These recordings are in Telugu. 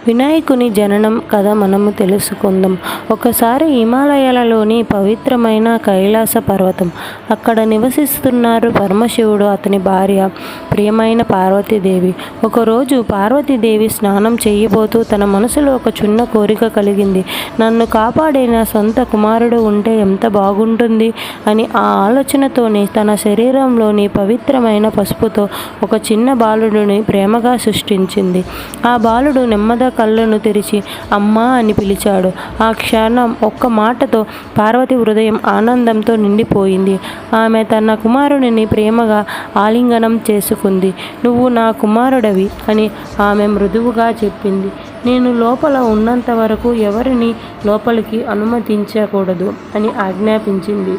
వినాయకుని జననం కథ మనము తెలుసుకుందాం. ఒకసారి హిమాలయాలలోని పవిత్రమైన కైలాస పర్వతం. అక్కడ నివసిస్తున్నారు పరమశివుడు, అతని భార్య ప్రియమైన పార్వతీదేవి. ఒకరోజు పార్వతీదేవి స్నానం చేయబోతూ తన మనసులో ఒక చిన్న కోరిక కలిగింది. నన్ను కాపాడే నా సొంత కుమారుడు ఉంటే ఎంత బాగుంటుంది అని ఆ ఆలోచనతోనే తన శరీరంలోని పవిత్రమైన పసుపుతో ఒక చిన్న బాలుడిని ప్రేమగా సృష్టించింది. ఆ బాలుడు నెమ్మదిగా కళ్ళను తెరిచి అమ్మా అని పిలిచాడు. ఆ క్షణం ఒక్క మాటతో పార్వతి హృదయం ఆనందంతో నిండిపోయింది. ఆమె తన కుమారుడిని ప్రేమగా ఆలింగనం చేసుకుంది. నువ్వు నా కుమారుడవి అని ఆమె మృదువుగా చెప్పింది. నేను లోపల ఉన్నంత వరకు ఎవరిని లోపలికి అనుమతించకూడదు అని ఆజ్ఞాపించింది.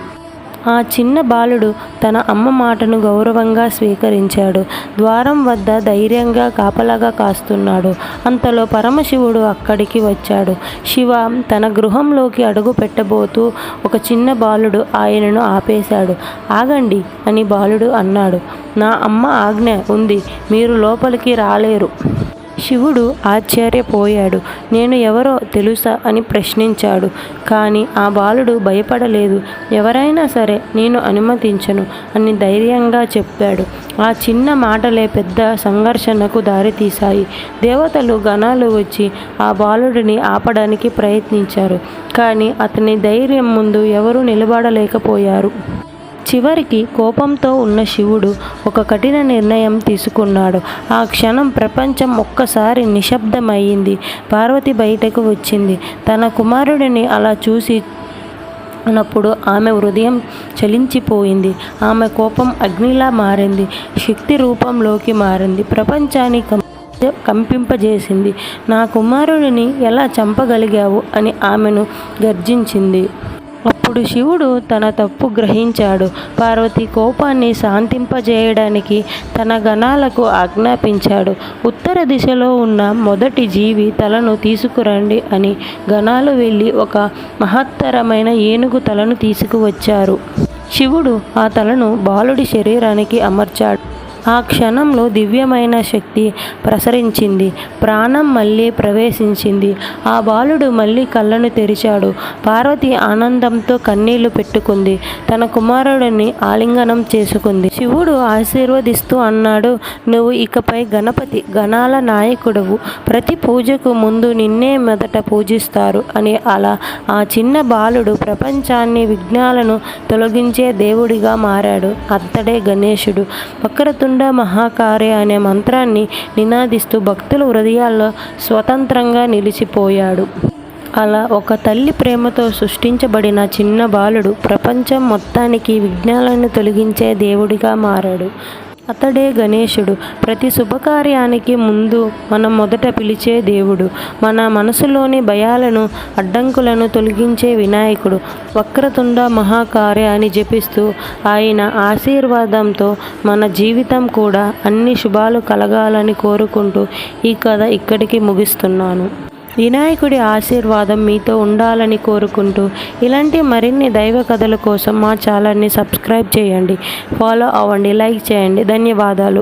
ఆ చిన్న బాలుడు తన అమ్మ మాటను గౌరవంగా స్వీకరించాడు. ద్వారం వద్ద ధైర్యంగా కాపలాగా కాస్తున్నాడు. అంతలో పరమశివుడు అక్కడికి వచ్చాడు. శివ తన గృహంలోకి అడుగు పెట్టబోతూ ఒక చిన్న బాలుడు ఆయనను ఆపేశాడు. ఆగండి అని బాలుడు అన్నాడు. నా అమ్మ ఆజ్ఞ ఉంది, మీరు లోపలికి రాలేరు. శివుడు ఆశ్చర్యపోయాడు. నేను ఎవరో తెలుసా అని ప్రశ్నించాడు. కానీ ఆ బాలుడు భయపడలేదు. ఎవరైనా సరే నేను అనుమతించను అని ధైర్యంగా చెప్పాడు. ఆ చిన్న మాటలే పెద్ద సంఘర్షణకు దారితీశాయి. దేవతలు గణాలు వచ్చి ఆ బాలుడిని ఆపడానికి ప్రయత్నించారు. కానీ అతని ధైర్యం ముందు ఎవరూ నిలబడలేకపోయారు. చివరికి కోపంతో ఉన్న శివుడు ఒక కఠిన నిర్ణయం తీసుకున్నాడు. ఆ క్షణం ప్రపంచం ఒక్కసారి నిశ్శబ్దమయ్యింది. పార్వతి బయటకు వచ్చింది. తన కుమారుడిని అలా చూసి అన్నప్పుడు ఆమె హృదయం చలించిపోయింది. ఆమె కోపం అగ్నిలా మారింది, శక్తి రూపంలోకి మారింది, ప్రపంచాన్ని కంపింపజేసింది. నా కుమారుడిని ఎలా చంపగలిగావు అని ఆమెను గర్జించింది. అప్పుడు శివుడు తన తప్పు గ్రహించాడు. పార్వతి కోపాన్ని శాంతింపజేయడానికి తన గణాలకు ఆజ్ఞాపించాడు. ఉత్తర దిశలో ఉన్న మొదటి జీవి తలను తీసుకురండి అని గణాలు వెళ్ళి ఒక మహత్తరమైన ఏనుగు తలను తీసుకువచ్చారు. శివుడు ఆ తలను బాలుడి శరీరానికి అమర్చాడు. ఆ క్షణంలో దివ్యమైన శక్తి ప్రసరించింది. ప్రాణం మళ్ళీ ప్రవేశించింది. ఆ బాలుడు మళ్ళీ కళ్ళను తెరిచాడు. పార్వతి ఆనందంతో కన్నీళ్లు పెట్టుకుంది. తన కుమారుడిని ఆలింగనం చేసుకుంది. శివుడు ఆశీర్వదిస్తూ అన్నాడు, నువ్వు ఇకపై గణపతి, గణాల నాయకుడవు. ప్రతి పూజకు ముందు నిన్నే మొదట పూజిస్తారు అని. అలా ఆ చిన్న బాలుడు ప్రపంచాన్ని, విఘ్నాలను తొలగించే దేవుడిగా మారాడు. అతడే గణేశుడు. వక్రతుండ మహాకార్య అనే మంత్రాన్ని నినాదిస్తూ భక్తుల హృదయాల్లో స్వతంత్రంగా నిలిచిపోయాడు. అలా ఒక తల్లి ప్రేమతో సృష్టించబడిన చిన్న బాలుడు ప్రపంచం మొత్తానికి విఘ్నాలను తొలగించే దేవుడిగా మారాడు. అతడే గణేశుడు. ప్రతి శుభకార్యానికి ముందు మనం మొదట పిలిచే దేవుడు. మన మనసులోని భయాలను, అడ్డంకులను తొలగించే వినాయకుడు. వక్రతుండ మహాకార్య అని జపిస్తూ ఆయన ఆశీర్వాదంతో మన జీవితం కూడా అన్ని శుభాలు కలగాలని కోరుకుంటూ ఈ కథ ఇక్కడికి ముగిస్తున్నాను. వినాయకుడి ఆశీర్వాదం మీతో ఉండాలని కోరుకుంటూ ఇలాంటి మరిన్ని దైవ కథల కోసం మా ఛానల్ని సబ్స్క్రైబ్ చేయండి, ఫాలో అవ్వండి, లైక్ చేయండి. ధన్యవాదాలు.